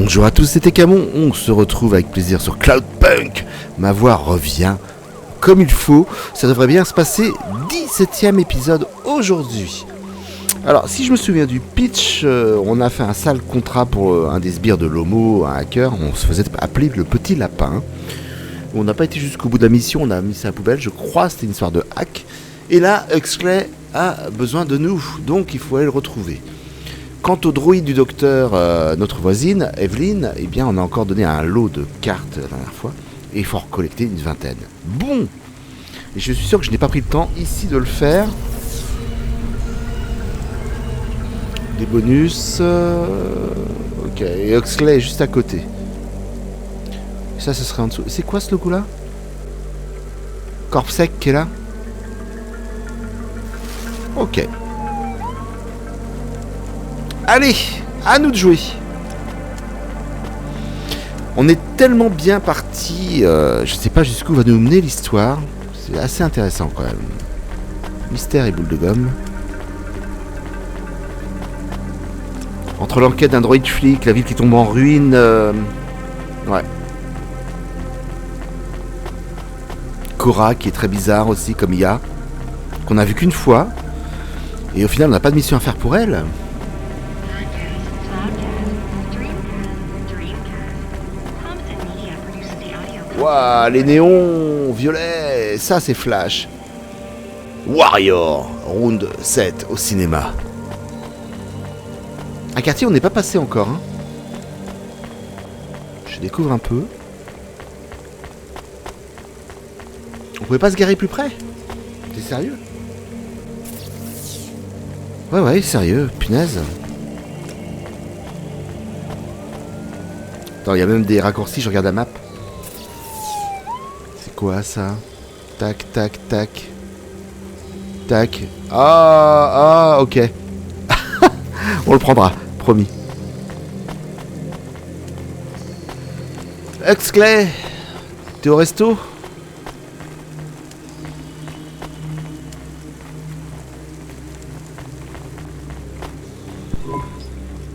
Bonjour à tous, c'était Camon, on se retrouve avec plaisir sur Cloudpunk. Ma voix revient comme il faut, ça devrait bien se passer, 17e épisode aujourd'hui. Alors si je me souviens du pitch, on a fait un sale contrat pour un des sbires de l'homo, un hacker, on se faisait appeler le petit lapin. On n'a pas été jusqu'au bout de la mission, on a mis ça à la poubelle, je crois c'était une histoire de hack. Et là, Huxley a besoin de nous, donc il faut aller le retrouver. Quant au droïde du docteur, notre voisine, Evelyn, eh bien on a encore donné un lot de cartes la dernière fois, et il faut en collecter une 20aine. Bon. Et je suis sûr que je n'ai pas pris le temps ici de le faire. Des bonus. Ok, et Huxley est juste à côté. Ça, ce serait en dessous. C'est quoi ce logo-là? Corps sec qui est là? Ok. Allez, à nous de jouer. On est tellement bien parti, je sais pas jusqu'où va nous mener l'histoire. C'est assez intéressant quand même. Mystère et boule de gomme. Entre l'enquête d'un droïde flic, la ville qui tombe en ruine, ouais. Cora qui est très bizarre aussi comme IA, qu'on a vu qu'une fois. Et au final on n'a pas de mission à faire pour elle. Waouh, les néons violets, ça c'est Flash. Warrior, round 7 au cinéma. Un quartier on n'est pas passé encore. Hein. Je découvre un peu. On pouvait pas se garer plus près? T'es sérieux? Ouais, sérieux, punaise. Attends, il y a même des raccourcis, je regarde la map. C'est quoi ça? Tac, tac, tac. Tac. Ah, ok. On le prendra, promis. Huxley, t'es au resto?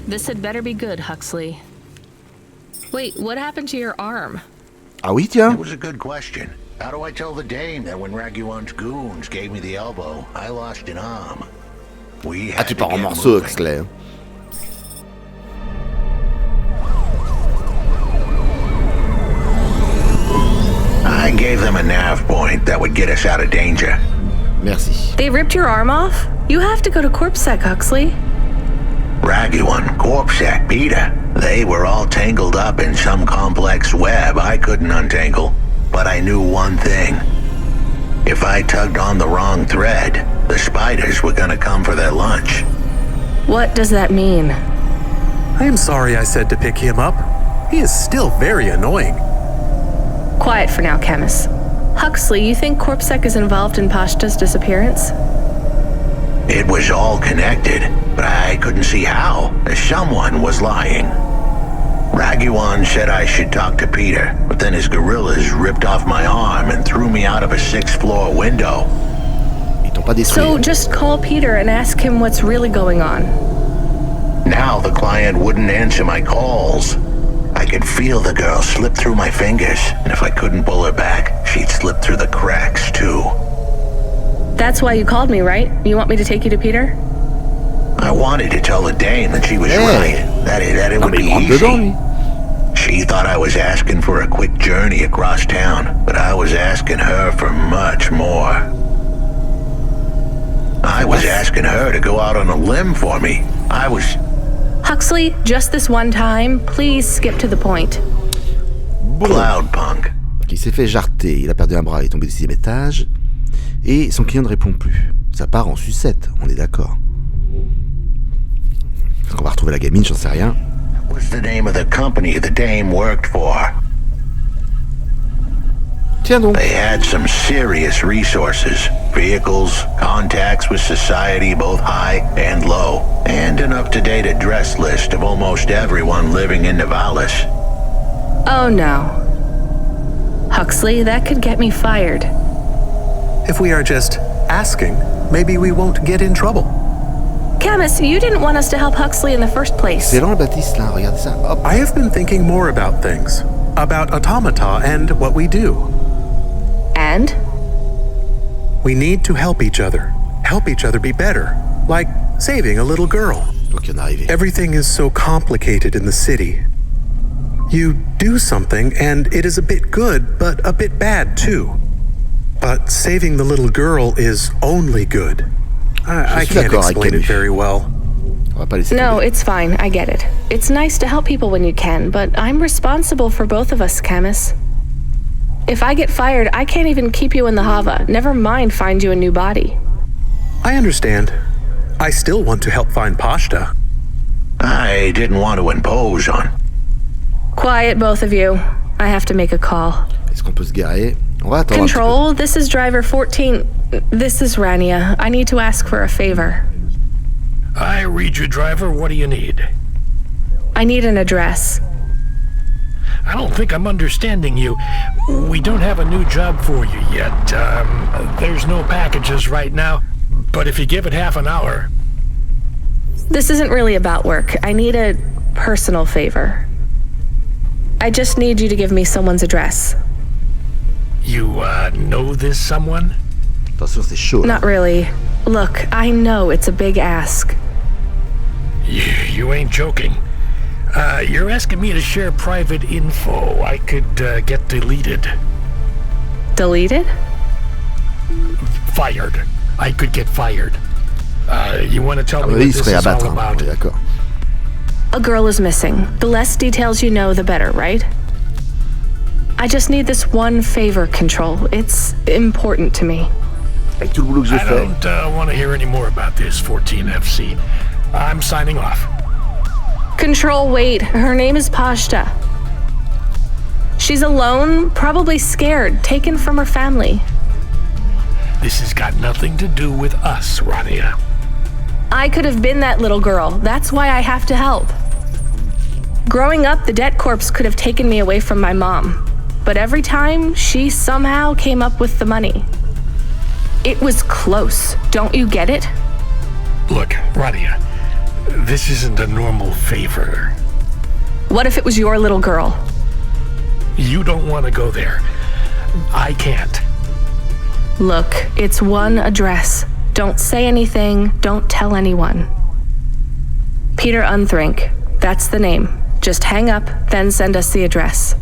This had better be good, Huxley. Wait, what happened to your arm? Ah oui, tiens. It was a good question. How do I tell the dame that when Raguan's goons gave me the elbow, I lost an arm? We Ah, had tu to pars en get morceaux, moving. Huxley. I gave them a nav point that would get us out of danger. Merci. They ripped your arm off? You have to go to CorpSec, Huxley. Raguan, Corpsec, Peter, they were all tangled up in some complex web I couldn't untangle. But I knew one thing. If I tugged on the wrong thread, the spiders were gonna come for their lunch. What does that mean? I am sorry I said to pick him up. He is still very annoying. Quiet for now, Camus. Huxley, you think CorpSec is involved in Pashta's disappearance? It was all connected, but I couldn't see how, as someone was lying. Raguan said I should talk to Peter, but then his guerrillas ripped off my arm and threw me out of a 6th-floor window. Ils t'ont pas détruit. So just call Peter and ask him what's really going on. Now the client wouldn't answer my calls. I could feel the girl slip through my fingers, and if I couldn't pull her back, she'd slip through the cracks, too. That's why you called me, right? You want me to take you to Peter? I wanted to tell the dame that she was Hey. right, that it Non would mais be il rentre dedans, lui. easy. She thought I was asking for a quick journey across town, but I was asking her for much more. I was asking her to go out on a limb for me. I was... Huxley, just this one time, please skip to the point. Bon. Cloudpunk. Il s'est fait jarter, il a perdu un bras, il est tombé du 6e étage. Et son client ne répond plus. Ça part en sucette, on est d'accord. Est-ce qu'on va retrouver la gamine, j'en sais rien. What's the name of the company the dame worked for? Tiens donc. They had some serious resources. Vehicles, contacts with society both high and low, and an up-to-date address list of almost everyone living in Nivalis. Oh no. Huxley, that could get me fired. If we are just asking, maybe we won't get in trouble. Camus, you didn't want us to help Huxley in the first place. C'est lent le Baptiste là, regardez ça. Hop. I have been thinking more about things. About automata and what we do. And? We need to help each other. Help each other be better. Like saving a little girl. Ok, on est arrivé. Everything is so complicated in the city. You do something and it is a bit good, but a bit bad too. But saving the little girl is only good. I can't explain it very well. On va pas laisser No, tomber. it's fine. I get it. It's nice to help people when you can, but I'm responsible for both of us, Camus. If I get fired, I can't even keep you in the Hava. Never mind find you a new body. I understand. I still want to help find Pashta. I didn't want to impose on. Quiet, both of you. I have to make a call. Est-ce qu'on peut se garer? On va attendre Control, this is driver 14. This is Rania. I need to ask for a favor. I read you, driver. What do you need? I need an address. I don't think I'm understanding you. We don't have a new job for you yet. There's no packages right now, but if you give it half an hour... This isn't really about work. I need a personal favor. I just need you to give me someone's address. You, know this someone? un peu. Attention, c'est chaud. Là. Not really. Look, I know it's a big ask. You ain't joking. You're asking me to share private info I could, get deleted. Deleted? Fired. I could get fired. You want to tell me Oui, what il this serait is abattre, all hein. about? Oui, d'accord. A girl is missing. The less details you know, the better, right? I just need this one favor, Control. It's important to me. Avec tout le boulot que j'ai I fait. don't want to hear any more about this, 14FC. I'm signing off. Control, wait. Her name is Pashta. She's alone, probably scared, taken from her family. This has got nothing to do with us, Rania. I could have been that little girl. That's why I have to help. Growing up, the debt corps could have taken me away from my mom. But every time, she somehow came up with the money. It was close. Don't you get it? Look, Rania, this isn't a normal favor. What if it was your little girl? You don't want to go there. I can't. Look, it's one address. Don't say anything. Don't tell anyone. Peter Unthrink. That's the name. Just hang up, then send us the address.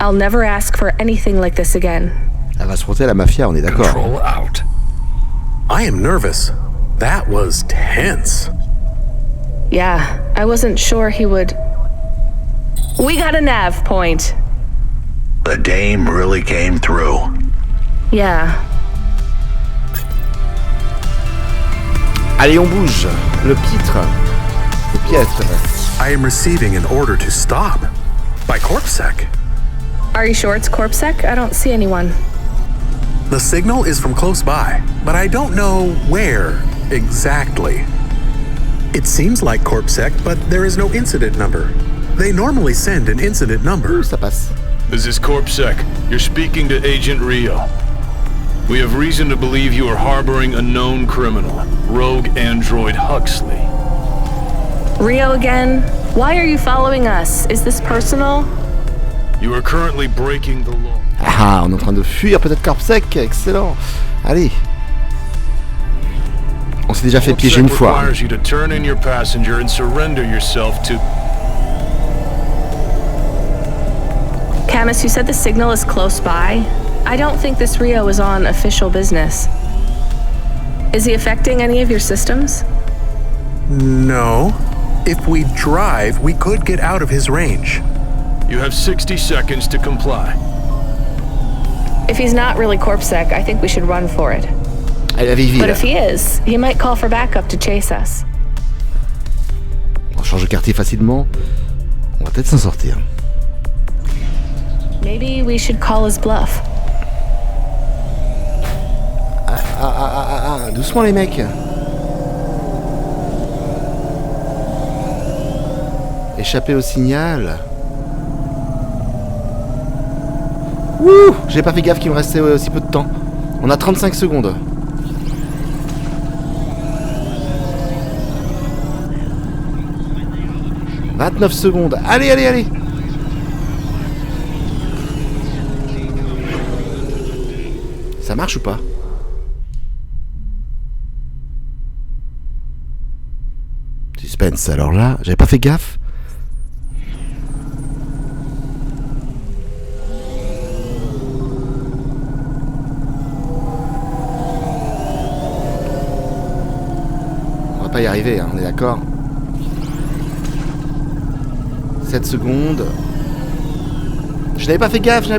I'll never ask for anything like this again. Elle va se frotter à la mafia, on est d'accord. Control out. I am nervous. That was tense. Yeah, I wasn't sure he would... We got a nav point. The dame really came through. Yeah. Allez, on bouge. Le pitre. Le piètre. I am receiving an order to stop. By CorpSec. Are you sure it's CorpSec? I don't see anyone. The signal is from close by, but I don't know where exactly. It seems like CorpSec, but there is no incident number. They normally send an incident number. Ça passe. This is CorpSec. You're speaking to Agent Reoh. We have reason to believe you are harboring a known criminal, rogue android Huxley. Reoh again? Why are you following us? Is this personal? You are currently breaking the law. Ah, on est en train de fuir peut-être CorpSec. Excellent. Allez. On s'est déjà fait piéger une fois. Requires you to turn in your passenger and surrender yourself to... Camus, you said the signal is close by. I don't think this Reoh is on official business. Is he affecting any of your systems? No. If we drive, we could get out of his range. You have 60 seconds to comply. If he's not really CorpSec, I think we should run for it. Allez, la vie But vide. if he is, he might call for backup to chase us. On change de quartier facilement. On va peut-être s'en sortir. Maybe we should call his bluff. Doucement les mecs. Échapper au signal. Ouh, j'ai pas fait gaffe qu'il me restait aussi peu de temps. On a 35 secondes. 29 secondes. Allez, allez, allez. Ça marche ou pas? Suspense, alors là, j'avais pas fait gaffe. On va pas y arriver, hein, on est d'accord. 7 secondes. Je n'avais pas fait gaffe,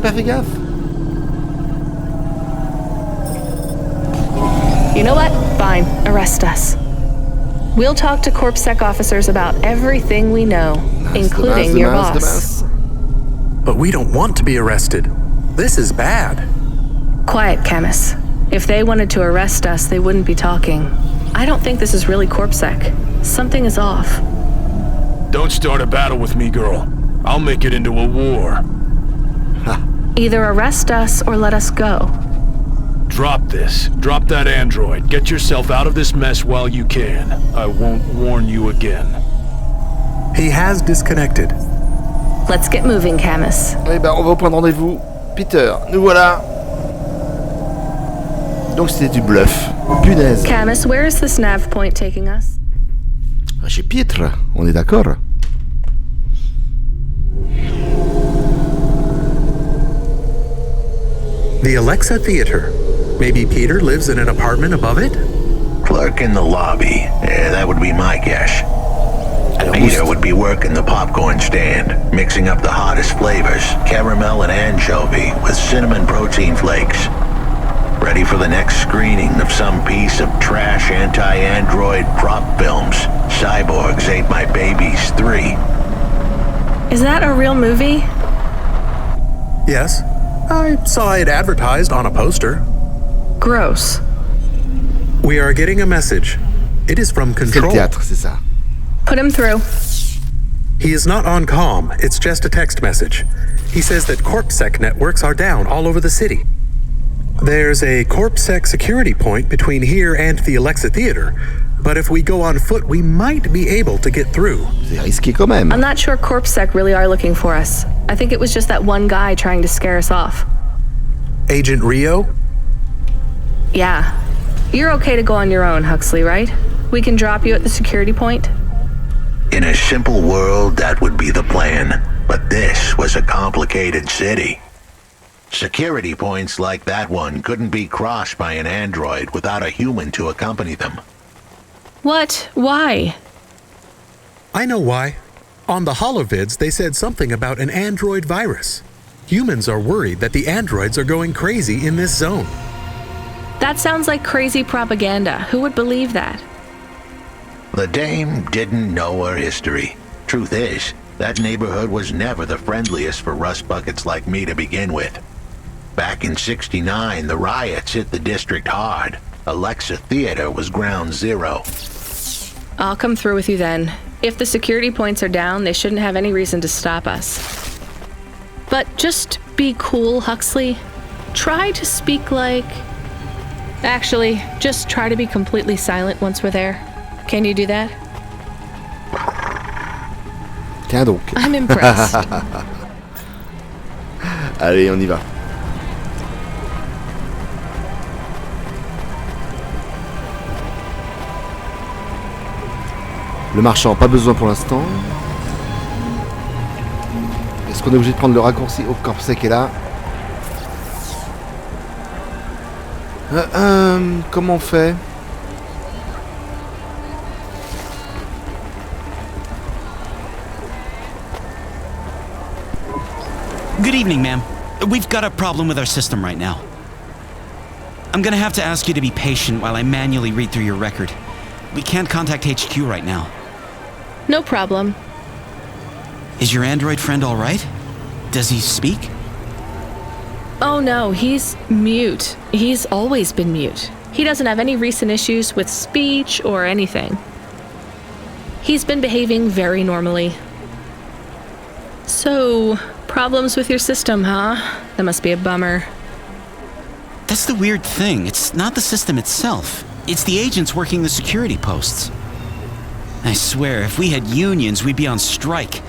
You know what? Fine. Arrest us. We'll talk to CorpSec officers about everything we know, including your boss. But we don't want to be arrested. This is bad. Quiet, Camus. If they wanted to arrest us, they wouldn't be talking. I don't think this is really CorpSec. Something is off. Don't start a battle with me, girl. I'll make it into a war. Either arrest us or let us go. Drop this. Drop that android. Get yourself out of this mess while you can. I won't warn you again. He has disconnected. Let's get moving, Camus. Eh ben, on va au point de rendez-vous. Peter, nous voilà. Donc c'était du bluff. Punaise. Camus, where is this nav point taking us? Chez Pietre, on est d'accord. The Alexa Theater. Maybe Peter lives in an apartment above it? Clerk in the lobby. Yeah, that would be my guess. Peter would be working the popcorn stand, mixing up the hottest flavors, caramel and anchovy, with cinnamon protein flakes. Ready for the next screening of some piece of trash anti-android prop films. Cyborgs Ate My Babies 3. Is that a real movie? Yes. I saw it advertised on a poster. Gross. We are getting a message. It is from C'est le Control. théâtre, c'est ça. Put him through. He is not on comm. It's just a text message. He says that CorpSec networks are down all over the city. There's a CorpSec security point between here and the Alexa Theater, but if we go on foot, we might be able to get through. C'est risqué quand même. I'm not sure CorpSec really are looking for us. I think it was just that one guy trying to scare us off. Agent Reoh? Yeah. You're okay to go on your own, Huxley, right? We can drop you at the security point? In a simple world, that would be the plan. But this was a complicated city. Security points like that one couldn't be crossed by an android without a human to accompany them. What? Why? I know why. On the holovids, they said something about an android virus. Humans are worried that the androids are going crazy in this zone. That sounds like crazy propaganda. Who would believe that? The dame didn't know her history. Truth is, that neighborhood was never the friendliest for rust buckets like me to begin with. Back in '69, the riots hit the district hard. Alexa Theater was ground zero. I'll come through with you then. If the security points are down, they shouldn't have any reason to stop us. But just be cool, Huxley. Try to speak like... Actually, just try to be completely silent once we're there. Can you do that? Tiens donc. I'm impressed. Allez, on y va. Le marchand, pas besoin pour l'instant. Est-ce qu'on est obligé de prendre le raccourci? Oh, CorpSec est là. Comment on fait? Good evening, ma'am. We've got a problem with our system right now. I'm gonna have to ask you to be patient while I manually read through your record. We can't contact HQ right now. No problem. Is your android friend all right? Does he speak? Oh no, he's mute. He's always been mute. He doesn't have any recent issues with speech or anything. He's been behaving very normally. So, problems with your system, huh? That must be a bummer. That's the weird thing. It's not the system itself. It's the agents working the security posts. I swear, if we had unions, we'd be on strike.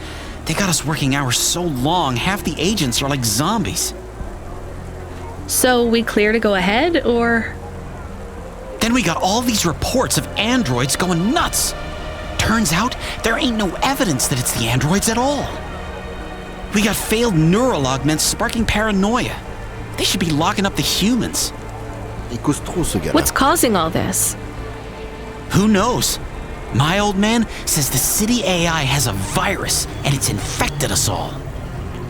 They got us working hours so long, half the agents are like zombies. So we clear to go ahead, or? Then we got all these reports of androids going nuts. Turns out, there ain't no evidence that it's the androids at all. We got failed neural augments sparking paranoia. They should be locking up the humans. Il cause trop, ce gars-là. What's causing all this? Who knows? My old man says the city AI has a virus and it's infected us all.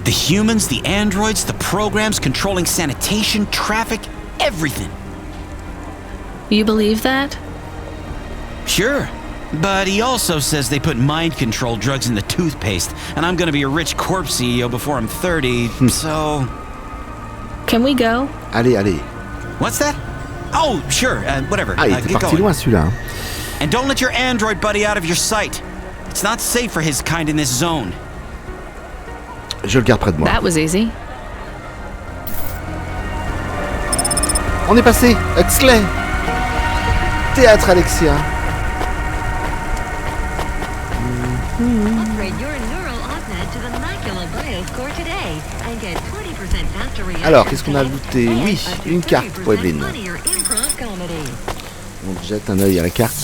The humans, the androids, the programs controlling sanitation, traffic, everything. You believe that? Sure. But he also says they put mind control drugs in the toothpaste, and I'm gonna be a rich corp CEO before I'm 30, so... Can we go? Allez, allez. What's that? Oh, sure, whatever. Ah, il était Get parti going. loin, celui-là. Hein. And don't let your android buddy out of your sight. It's not safe for his kind in this zone. Je le garde près de moi. That was easy. On est passé. Huxley. Théâtre Alexia. Upgrade your neural augment to the macula bioscore today and get 20% faster reaction. Alors, qu'est-ce qu'on a looté? Oui, une carte pour Evelyn. On jette un œil à la carte.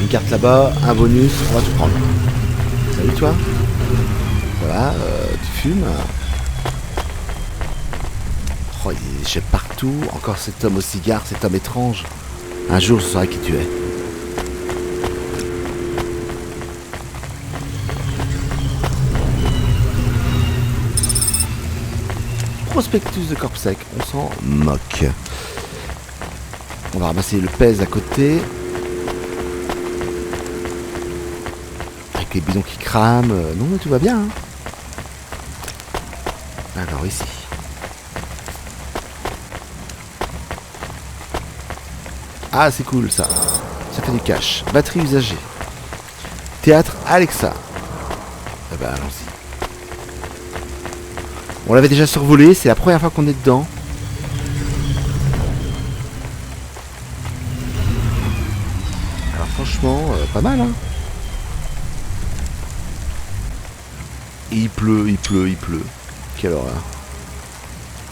Une carte là-bas, un bonus, on va tout prendre. Salut toi. Ça va, tu fumes. Oh, il y a des déchets partout. Encore cet homme au cigare, cet homme étrange. Un jour, je saurai qui tu es. Prospectus de corps sec, on s'en moque. On va ramasser le pèse à côté. Avec les bidons qui crament. Non, mais tout va bien. Hein. Alors ici. Ah, c'est cool ça. Ça fait du cash. Batterie usagée. Théâtre Alexa. Eh ben, allons-y. On l'avait déjà survolé, c'est la première fois qu'on est dedans. Alors franchement, pas mal, hein. Et il pleut, il pleut, il pleut. Quelle horreur.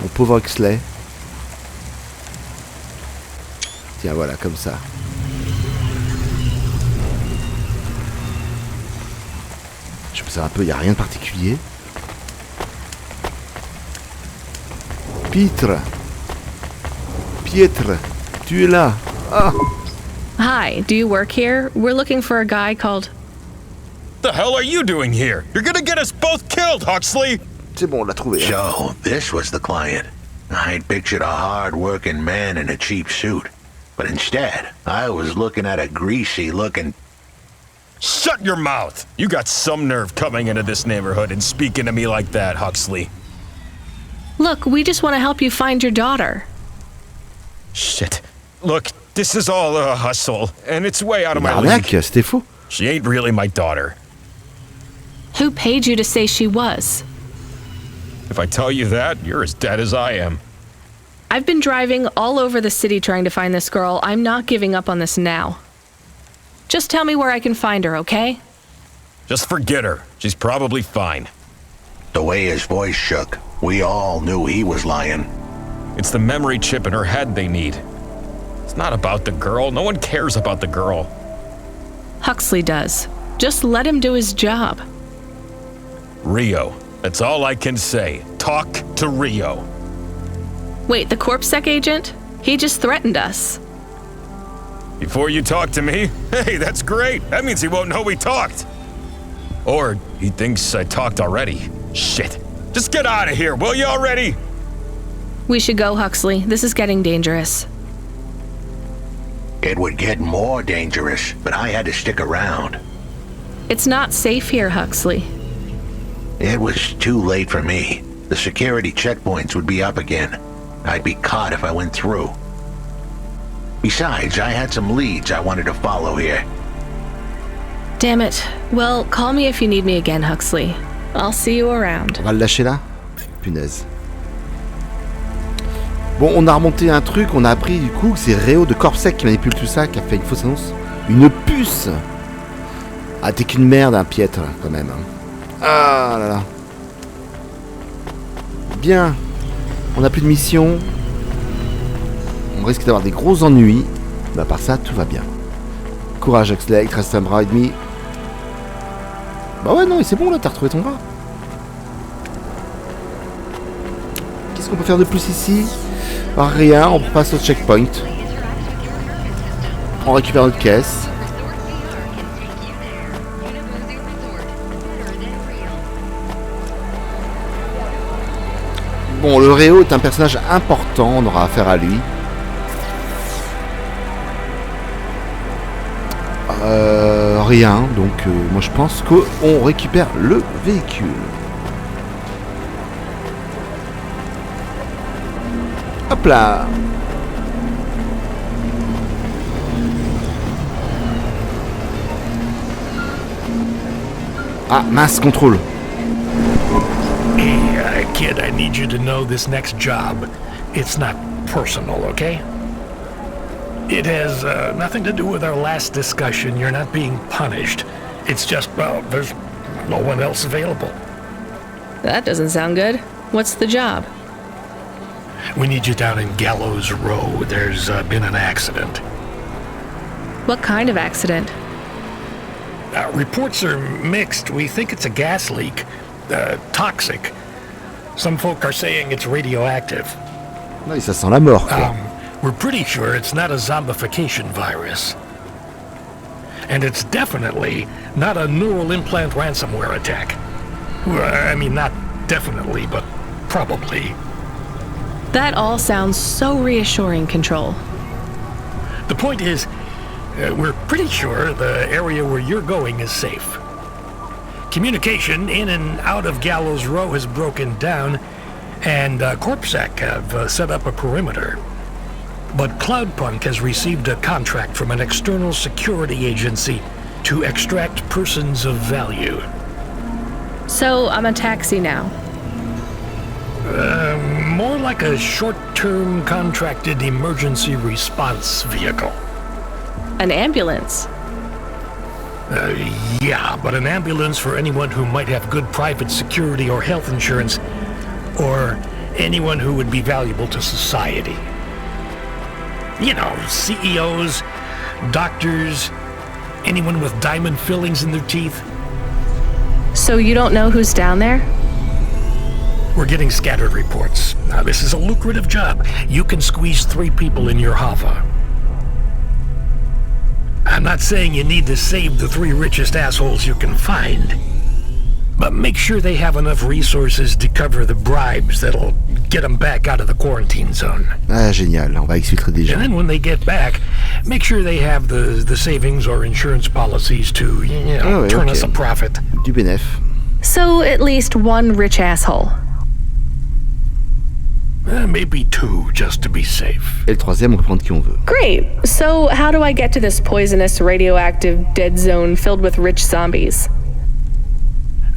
Mon pauvre Huxley. Tiens, voilà, comme ça. Je me sers un peu, il n'y a rien de particulier. Pietre, tu es là. Ah. Hi, do you work here? We're looking for a guy called... The hell are you doing here? You're gonna get us both killed, Huxley! C'est bon, on l'a trouvé. Hein. So, this was the client. I'd pictured a hard-working man in a cheap suit. But instead, I was looking at a greasy-looking... Shut your mouth! You got some nerve coming into this neighborhood and speaking to me like that, Huxley. Look, we just want to help you find your daughter. Shit. Look, this is all a hustle, and it's way out of my Arnaque, league. c'était faux. She ain't really my daughter. Who paid you to say she was? If I tell you that, you're as dead as I am. I've been driving all over the city trying to find this girl. I'm not giving up on this now. Just tell me where I can find her, okay? Just forget her. She's probably fine. The way his voice shook, we all knew he was lying. It's the memory chip in her head they need. It's not about the girl. No one cares about the girl. Huxley does. Just let him do his job. Reoh. That's all I can say. Talk to Reoh. Wait, the CorpSec agent? He just threatened us. Before you talk to me? Hey, that's great. That means he won't know we talked. Or he thinks I talked already. Shit. Just get out of here, will you already? We should go, Huxley. This is getting dangerous. It would get more dangerous, but I had to stick around. It's not safe here, Huxley. It was too late for me. The security checkpoints would be up again. I'd be caught if I went through. Besides, I had some leads I wanted to follow here. Damn it. Well, call me if you need me again, Huxley. I'll see you around. On va le lâcher là. Punaise. Bon, on a remonté un truc, on a appris du coup que c'est Reoh de CorpSec qui manipule tout ça, qui a fait une fausse annonce. Une puce. Ah, t'es qu'une merde, hein, piètre, quand même. Ah là là. Bien. On n'a plus de mission. On risque d'avoir des gros ennuis. Mais à part ça, tout va bien. Courage, Huxley, il te reste un bras et demi. Bah ouais, non, c'est bon, là, t'as retrouvé ton bras. Qu'est-ce qu'on peut faire de plus ici? Rien, on passe au checkpoint. On récupère notre caisse. Bon, le Reoh est un personnage important, on aura affaire à lui. Rien, donc moi je pense qu'on récupère le véhicule. Hop là. Ah mince, contrôle. Hey, kid, I need you to know this next job. It's not personal, okay? It has nothing to do with our last discussion. You're not being punished. It's just, well, there's no one else available. That doesn't sound good. What's the job? We need you down in Gallows Row. There's been an accident. What kind of accident? Reports are mixed. We think it's a gas leak. Toxic. Some folk are saying it's radioactive. Oui, ça sent la mort, quoi. We're pretty sure it's not a zombification virus. And it's definitely not a neural implant ransomware attack. I mean, not definitely, but probably. That all sounds so reassuring, Control. The point is, we're pretty sure the area where you're going is safe. Communication in and out of Gallows Row has broken down, and Corpsec have set up a perimeter. But Cloudpunk has received a contract from an external security agency to extract persons of value. So I'm a taxi now. More like a short-term contracted emergency response vehicle. An ambulance. Yeah, but an ambulance for anyone who might have good private security or health insurance, or anyone who would be valuable to society. You know, CEOs, doctors, anyone with diamond fillings in their teeth. So you don't know who's down there? We're getting scattered reports. Now, this is a lucrative job. You can squeeze 3 people in your hover. I'm not saying you need to save the 3 richest assholes you can find, but make sure they have enough resources to cover the bribes that'll get them back out of the quarantine zone. Ah, génial, on va exfiltrer des gens. And then when they get back, make sure they have the savings or insurance policies to, you know, turn us a profit. Du bénéf. So at least one rich asshole. Maybe 2, just to be safe. Et le troisième, on peut prendre qui on veut. Great. So how do I get to this poisonous, radioactive, dead zone filled with rich zombies?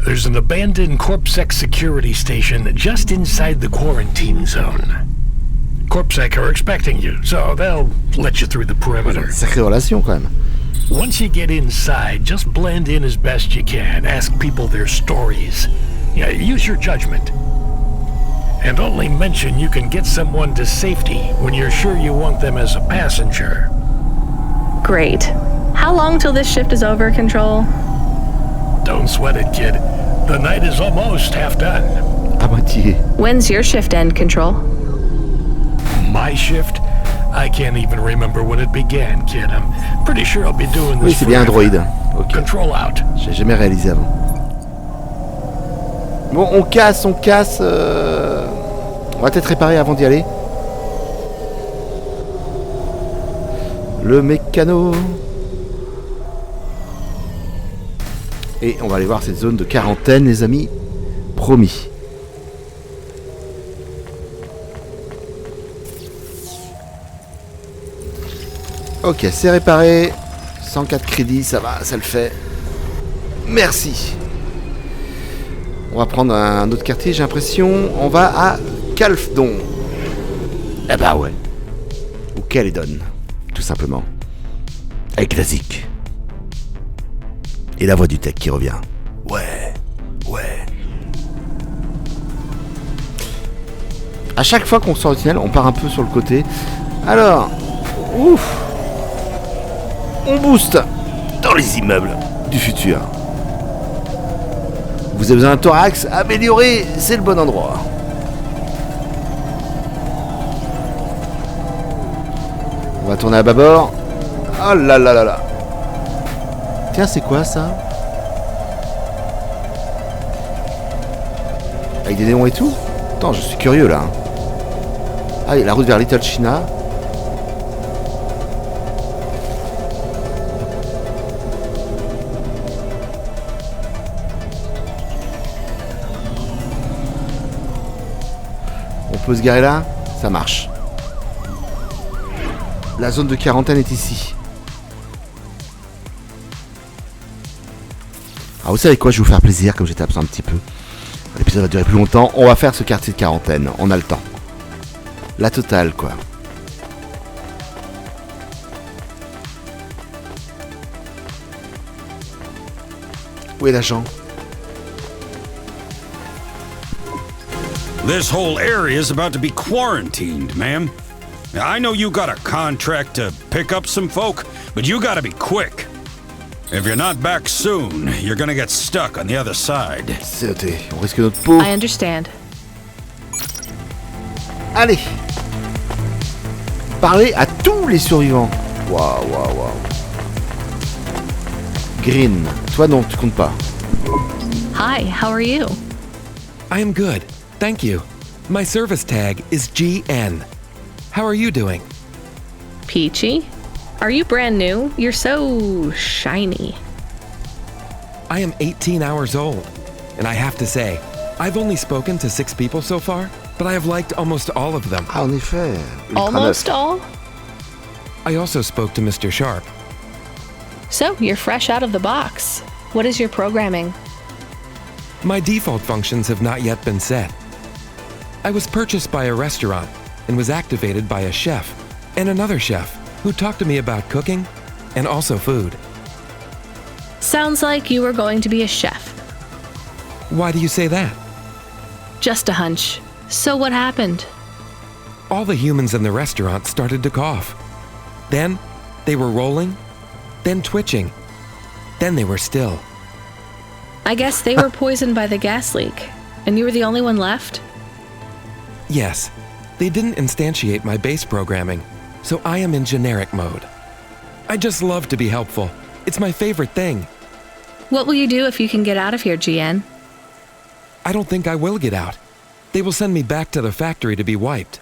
There's an abandoned Corpsec security station just inside the quarantine zone. Corpsec are expecting you, so they'll let you through the perimeter. Sacrée relation, quand même. Once you get inside, just blend in as best you can. Ask people their stories. Yeah, use your judgment. And only mention you can get someone to safety when you're sure you want them as a passenger. Great. How long till this shift is over, Control? Don't sweat it, kid. The night is almost half done. À moitié. When's your shift end, Control? My shift? I can't even remember when it began, kid. I'm pretty sure I'll be doing this. Oui, c'est bien forever. Android. Ok. Control out. J'ai jamais réalisé avant. Bon, on casse. On va peut-être réparer avant d'y aller. Le mécano. Et on va aller voir cette zone de quarantaine, les amis. Promis. Ok, c'est réparé. 104 crédits, ça va, ça le fait. Merci. On va prendre un autre quartier, j'ai l'impression. On va à Calfdon. Eh bah ouais. Ou Caledon, tout simplement. Allez, classique. Et la voix du Tekh qui revient. Ouais. À chaque fois qu'on sort du tunnel, on part un peu sur le côté. Alors, on booste dans les immeubles du futur. Vous avez besoin d'un thorax amélioré, c'est le bon endroit. On va tourner à bâbord. Oh là là là là. Tiens, c'est quoi ça? Avec des néons et tout? Attends, je suis curieux là. Ah, la route vers Little China. On peut se garer là? Ça marche. La zone de quarantaine est ici. Alors vous savez quoi, je vais vous faire plaisir comme j'étais absent un petit peu. L'épisode va durer plus longtemps. On va faire ce quartier de quarantaine. On a le temps. La totale, quoi. Où est l'agent? This whole area is about to be quarantined, ma'am. Now, I know you got a contract to pick up some folk, but you gotta be quick. If you're not back soon, you're gonna get stuck on the other side. C'est noté. On risque notre peau. I understand. Allez. Parler à tous les survivants. Waouh. Green. Toi non, tu comptes pas. Hi, how are you? I am good, thank you. My service tag is GN. How are you doing? Peachy? Are you brand new? You're so shiny. I am 18 hours old, and I have to say, I've only spoken to 6 people so far, but I have liked almost all of them. Ah, en effet. Almost all? I also spoke to Mr. Sharp. So, you're fresh out of the box. What is your programming? My default functions have not yet been set. I was purchased by a restaurant and was activated by a chef and another chef who talked to me about cooking and also food. Sounds like you were going to be a chef. Why do you say that? Just a hunch. So what happened? All the humans in the restaurant started to cough. Then they were rolling, then twitching, then they were still. I guess they were poisoned by the gas leak, and you were the only one left? Yes, they didn't instantiate my base programming, so I am in generic mode. I just love to be helpful. It's my favorite thing. What will you do if you can get out of here, GN? I don't think I will get out. They will send me back to the factory to be wiped.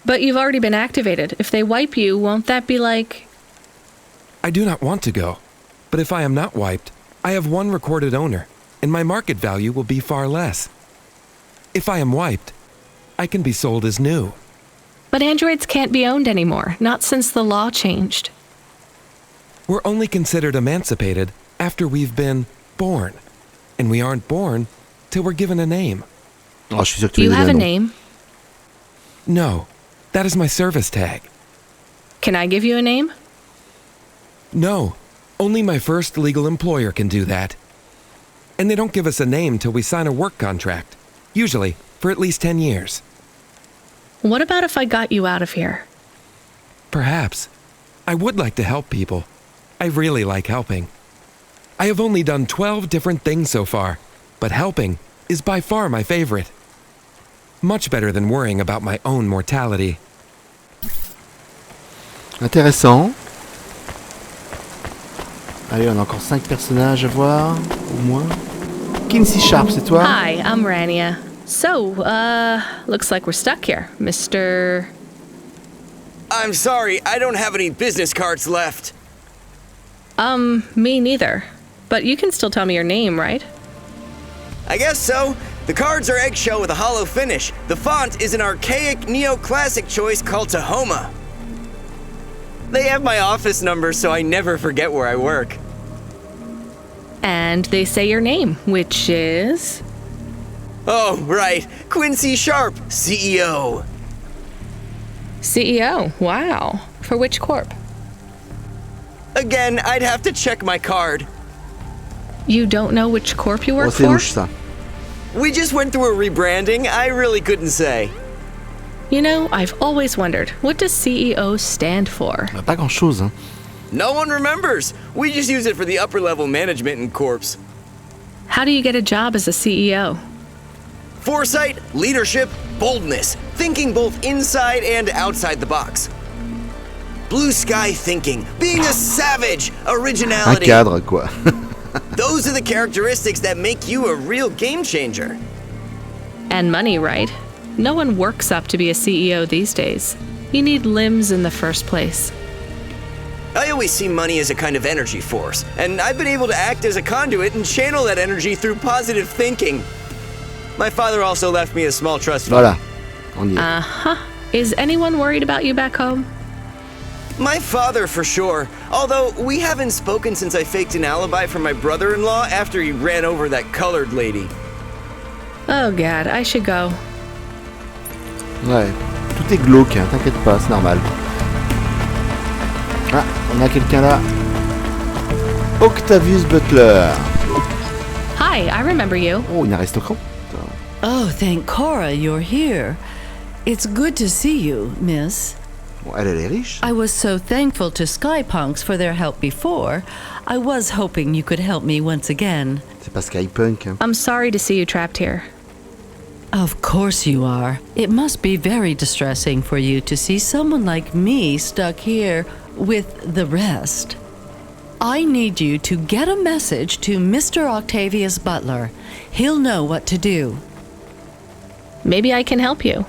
But you've already been activated. If they wipe you, won't that be like... I do not want to go, but if I am not wiped, I have one recorded owner, and my market value will be far less. If I am wiped, I can be sold as new. But androids can't be owned anymore, not since the law changed. We're only considered emancipated after we've been born, and we aren't born till we're given a name. Oh, je suis sûr que Do you have a name? No, that is my service tag. Can I give you a name? No, only my first legal employer can do that. And they don't give us a name till we sign a work contract, usually for at least 10 years. What about if I got you out of here? Perhaps. I would like to help people. I really like helping. I have only done 12 different things so far, but helping is by far my favorite. Much better than worrying about my own mortality. Intéressant. Allez, on a encore 5 personnages à voir, au moins. Kinsey Sharp, c'est toi? Hi, I'm Rania. So, looks like we're stuck here, Mr... I'm sorry, I don't have any business cards left. Me neither. But you can still tell me your name, right? I guess so. The cards are eggshell with a hollow finish. The font is an archaic neoclassic choice called Tahoma. They have my office number, so I never forget where I work. And they say your name, which is... Oh, right. Quincy Sharp, CEO. CEO, wow. For which corp? Again, I'd have to check my card. You don't know which corp you Oh, work c'est for? louche ça. We just went through a rebranding. I really couldn't say. You know, I've always wondered, what does CEO stand for? Pas grand chose, hein. No one remembers. We just use it for the upper level management in corps. How do you get a job as a CEO? Foresight, leadership, boldness. Thinking both inside and outside the box. Blue sky thinking. Being a savage. Un Originality. cadre, quoi. Those are the characteristics that make you a real game changer. And money, right? No one works up to be a CEO these days. You need limbs in the first place. I always see money as a kind of energy force, and I've been able to act as a conduit and channel that energy through positive thinking. My father also left me a small trust fund. Voilà. On y est. Uh-huh. Is anyone worried about you back home? My father, for sure. Although we haven't spoken since I faked an alibi for my brother-in-law after he ran over that colored lady. Oh god, I should go. Ouais. Tout est glauque, hein. T'inquiète pas, c'est normal. Ah, on a quelqu'un là. Octavius Butler. Hi, I remember you. Oh, une aristocrate. Oh, thank Cora you're here. It's good to see you, miss. Bon, elle est riche. I was so thankful to Skypunks for their help before. I was hoping you could help me once again. C'est pas Skypunk, hein. I'm sorry to see you trapped here. Of course you are. It must be very distressing for you to see someone like me stuck here with the rest. I need you to get a message to Mr. Octavius Butler. He'll know what to do. Maybe I can help you.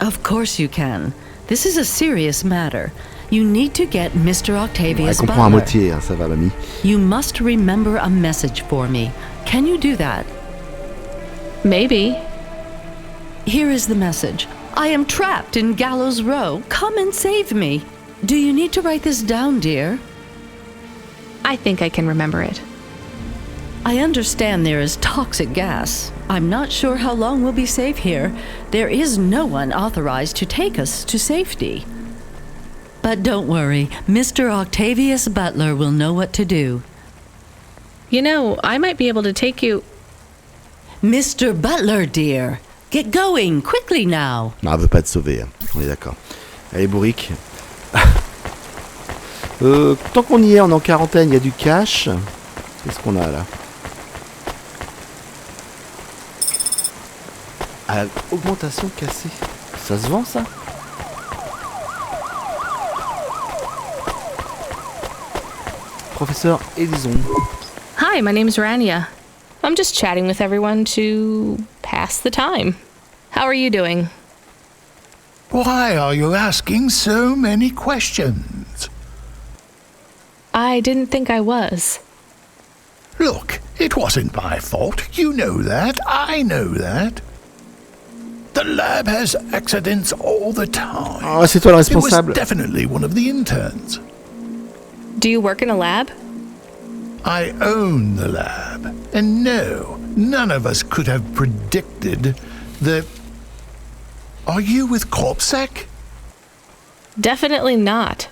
Of course you can. This is a serious matter. You need to get Mr. Elle Octavius comprend à Butler. moitié, hein, ça va, mamie. You must remember a message for me. Can you do that? Maybe. Here is the message. I am trapped in Gallows Row. Come and save me. Do you need to write this down, dear? I think I can remember it. I understand there is toxic gas. I'm not sure how long we'll be safe here. There is no one authorized to take us to safety. But don't worry, Mr. Octavius Butler will know what to do. You know, I might be able to take you... Mr. Butler, dear, get going, quickly now. Non, elle veut pas te sauver, hein. On est d'accord. Elle est bourrique. Tant qu'on y est, on est en quarantaine, il y a du cash. Qu'est-ce qu'on a là? Ah, augmentation cassée. Ça se vend ça? Professeur Edison. Hi, my name's Rania. I'm just chatting with everyone to pass the time. How are you doing? Why are you asking so many questions? I didn't think I was. Look, it wasn't my fault. You know that. I know that. The lab has accidents all the time. Oh, c'est toi le responsable. It was definitely one of the interns. Do you work in a lab? I own the lab. And no, none of us could have predicted the... Are you with CorpSec? Definitely not.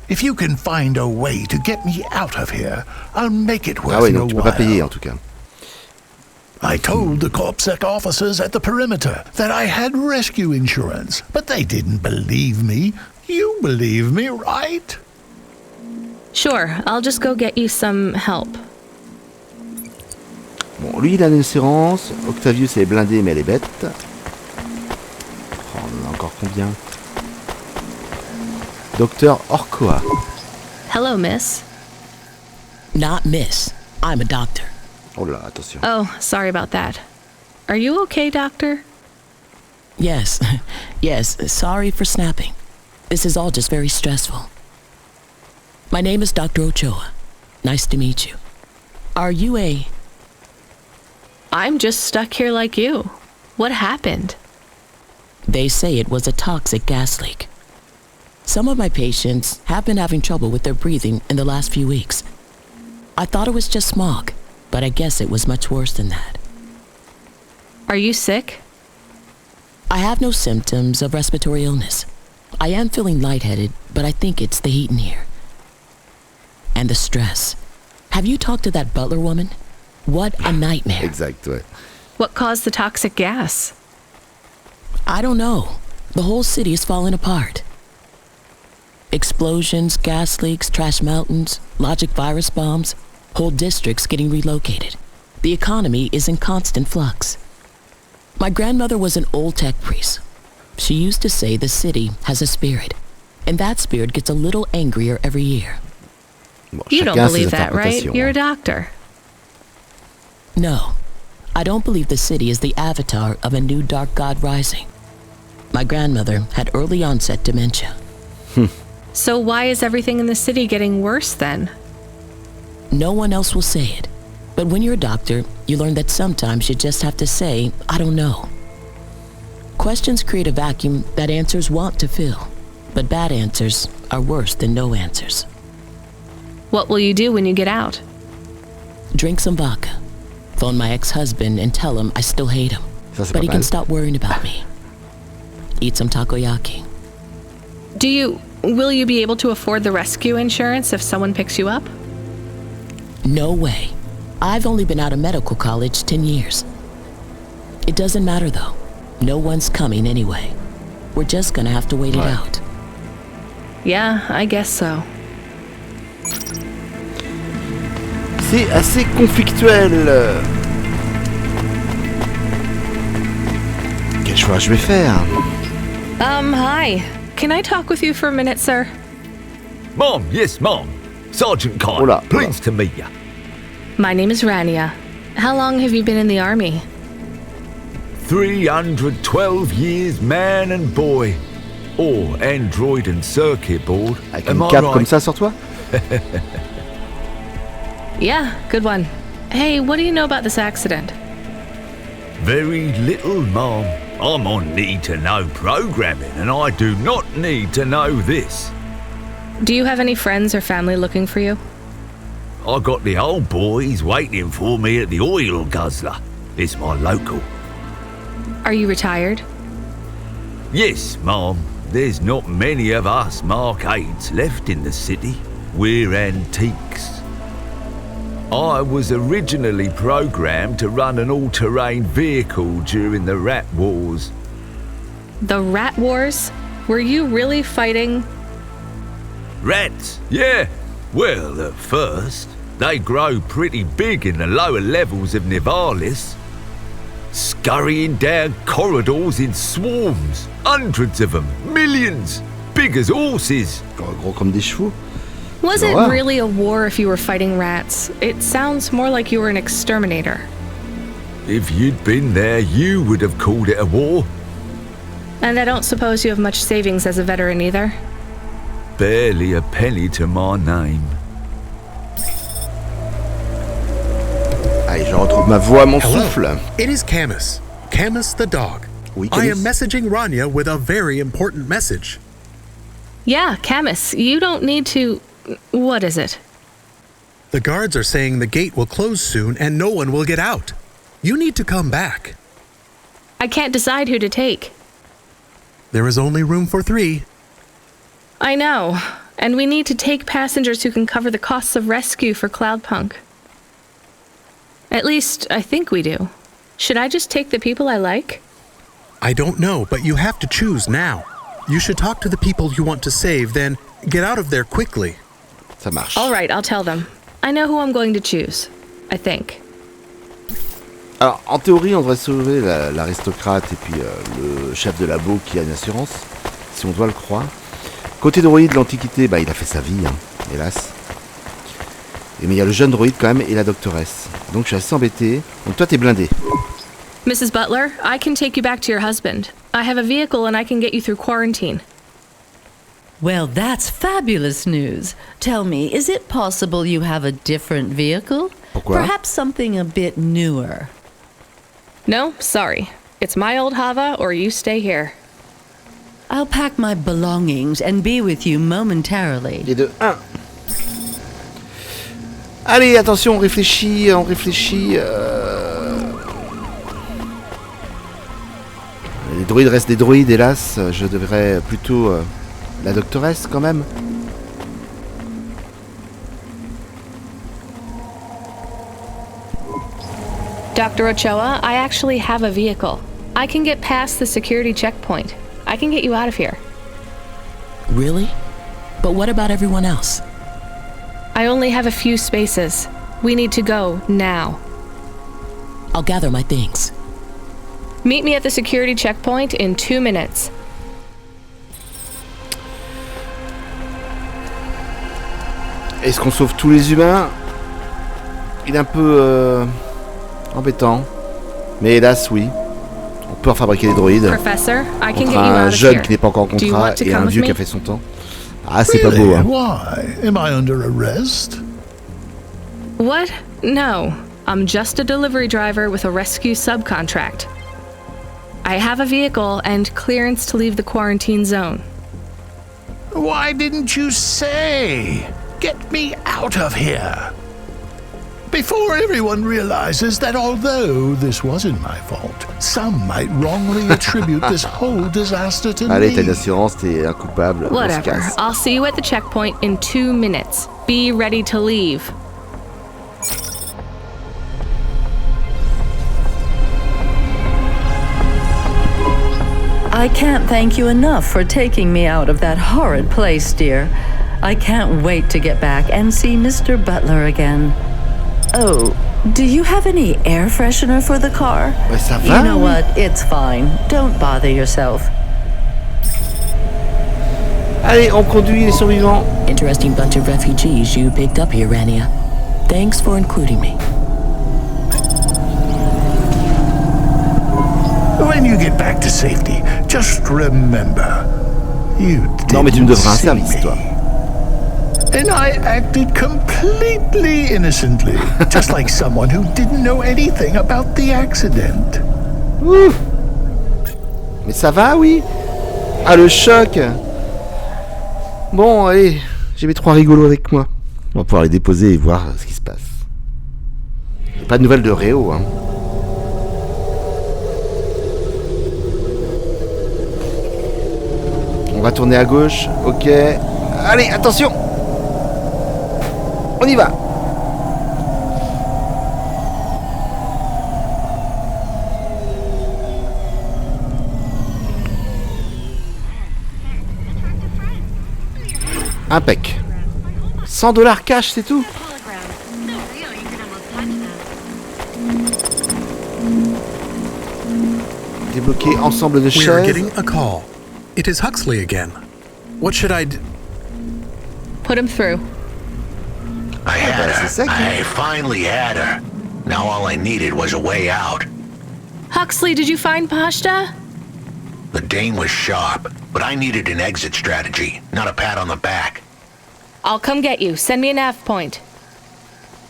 If you can find a way to get me out of here, I'll make it worth Ah oui, your donc tu peux pas while. payer en tout cas. I told the CorpSec officers at the perimeter that I had rescue insurance, but they didn't believe me. You believe me, right? Sure, I'll just go get you some help. Bon, lui il a une assurance. Octavius elle est blindée mais elle est bête. Oh, on en a encore combien? Docteur Orkoa. Hello, miss. Not miss. I'm a doctor. Oh là, attention. Oh, sorry about that. Are you okay, doctor? Yes. Yes, sorry for snapping. This is all just very stressful. My name is Dr. Ochoa. Nice to meet you. Are you a... I'm just stuck here like you. What happened? They say it was a toxic gas leak. Some of my patients have been having trouble with their breathing in the last few weeks. I thought it was just smog, but I guess it was much worse than that. Are you sick? I have no symptoms of respiratory illness. I am feeling lightheaded, but I think it's the heat in here. And the stress. Have you talked to that butler woman? What a nightmare. Exact, ouais. What caused the toxic gas? I don't know. The whole city is falling apart. Explosions, gas leaks, trash mountains, logic virus bombs, whole districts getting relocated. The economy is in constant flux. My grandmother was an old Tekh priest. She used to say the city has a spirit, and that spirit gets a little angrier every year. Bon, you don't believe that, right? You're a doctor. No, I don't believe the city is the avatar of a new dark god rising. My grandmother had early onset dementia. So why is everything in the city getting worse then? No one else will say it. But when you're a doctor, you learn that sometimes you just have to say, I don't know. Questions create a vacuum that answers want to fill. But bad answers are worse than no answers. What will you do when you get out? Drink some vodka. Phone my ex-husband and tell him I still hate him. But he can stop worrying about me. Eat some takoyaki. Will you be able to afford the rescue insurance if someone picks you up? No way. I've only been out of medical college 10 years. It doesn't matter though. No one's coming anyway. We're just gonna have to wait it out. Yeah, I guess so. C'est assez conflictuel. Quel choix je vais faire? Hi. Can I talk with you for a minute, sir? Mom, yes, Mom. Sergeant Kyle, pleased to meet you. My name is Rania. How long have you been in the army? 312 years, man and boy. Or android and circuit board. Avec une cape comme ça sur toi? Yeah, good one. Hey, what do you know about this accident? Very little, Mom. I'm on need-to-know programming, and I do not need to know this. Do you have any friends or family looking for you? I got the old boys waiting for me at the oil guzzler. It's my local. Are you retired? Yes, Mom. There's not many of us Mark 8s left in the city. We're antiques. I was originally programmed to run an all-terrain vehicle during the Rat Wars. The Rat Wars? Were you really fighting? Rats, yeah. Well, at first, they grow pretty big in the lower levels of Nivalis. Scurrying down corridors in swarms. Hundreds of them, millions. Big as horses. Gros comme des chevaux. Was it really a war if you were fighting rats? It sounds more like you were an exterminator. If you'd been there, you would have called it a war. And I don't suppose you have much savings as a veteran either? Barely a penny to my name. Allez, je retrouve ma voix, mon souffle. It is Camus. Camus the dog. Oui, I am messaging Rania with a very important message. Yeah, Camus, you don't need to... What is it? The guards are saying the gate will close soon and no one will get out. You need to come back. I can't decide who to take. There is only room for 3. I know, and we need to take passengers who can cover the costs of rescue for Cloudpunk. At least, I think we do. Should I just take the people I like? I don't know, but you have to choose now. You should talk to the people you want to save, then get out of there quickly. Ça marche. All right, I'll tell them. I know who I'm going to choose. I think. Alors, en théorie, on devrait sauver l'aristocrate et puis le chef de labo qui a une assurance, si on doit le croire. Côté droïde, l'Antiquité, il a fait sa vie, hélas. Mais il y a le jeune droïde quand même et la doctoresse. Donc je suis assez embêté. Donc toi, t'es blindé. Mrs. Butler, I can take you back to your husband. I have a vehicle and I can get you through quarantine. Well, that's fabulous news. Tell me, is it possible you have a different vehicle? Pourquoi? Perhaps something a bit newer. No, sorry. It's my old Hava or you stay here. I'll pack my belongings and be with you momentarily. Les deux, 1. Allez, attention, on réfléchit. Les droïdes restent des droïdes, hélas. Je devrais plutôt la doctoresse, quand même. Dr. Ochoa, I actually have a vehicle. I can get past the security checkpoint. I can get you out of here. Really? But what about everyone else? I only have a few spaces. We need to go now. I'll gather my things. Meet me at the security checkpoint in 2 minutes. Est-ce qu'on sauve tous les humains? Il est un peu embêtant. Mais hélas, oui. On peut en fabriquer des droïdes. Professor, I can Entre get you out un of jeune here. qui n'est pas encore en Do you contrat want to et come un with vieux me? qui a fait son temps. Ah, c'est pas beau, hein. Why? Am I under arrest? What? No. I'm just a delivery driver with a rescue subcontract. I have a vehicle and clearance to leave the quarantine zone. Why didn't you say? Get me out of here. Before everyone realizes that although this wasn't my fault, some might wrongly attribute this whole disaster to Allez, t'as me. d'assurance, t'es un coupable. On se Whatever. casse. I'll see you at the checkpoint in 2 minutes. Be ready to leave. I can't thank you enough for taking me out of that horrid place, dear. I can't wait to get back and see Mr. Butler again. Oh, do you have any air freshener for the car? Ouais, ça va. You know what? It's fine. Don't bother yourself. Allez, on conduit les survivants. Interesting bunch of refugees you picked up here, Rania. Thanks for including me. When you get back to safety, just remember, you Non, mais tu me didn't devras un see service, me. toi. And I acted completely innocently, just like someone who didn't know anything about the accident. Ouh. Mais ça va, oui? Ah, le choc. Bon, allez, j'ai mes 3 rigolos avec moi. On va pouvoir les déposer et voir ce qui se passe. Pas de nouvelles de Reoh, hein. On va tourner à gauche, ok. Allez, attention! On y va! Impec. $100 cash, c'est tout? Débloquer ensemble de We are chaises. getting a call. It is Huxley again. What should I do? Put him through. I had c'est ça her. I finally had her. Now all I needed was a way out. Huxley, did you find Pashta? The Dane was sharp, but I needed an exit strategy, not a pat on the back. I'll come get you. Send me a nav point.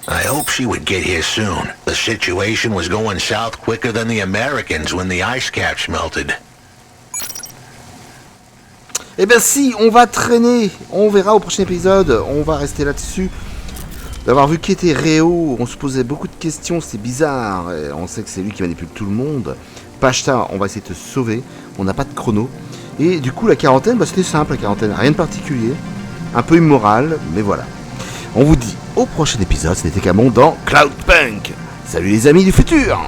I hope she would get here soon. The situation was going south quicker than the Americans when the ice caps melted. Eh ben si, on va traîner. On verra au prochain épisode. On va rester là-dessus. D'avoir vu qui était Reoh, on se posait beaucoup de questions. C'est bizarre. Et on sait que c'est lui qui manipule tout le monde. Pashta, on va essayer de te sauver. On n'a pas de chrono. Et du coup, la quarantaine, bah, c'était simple, la quarantaine. Rien de particulier. Un peu immoral, mais voilà. On vous dit au prochain épisode. C'était Camon dans Cloudpunk. Salut les amis du futur!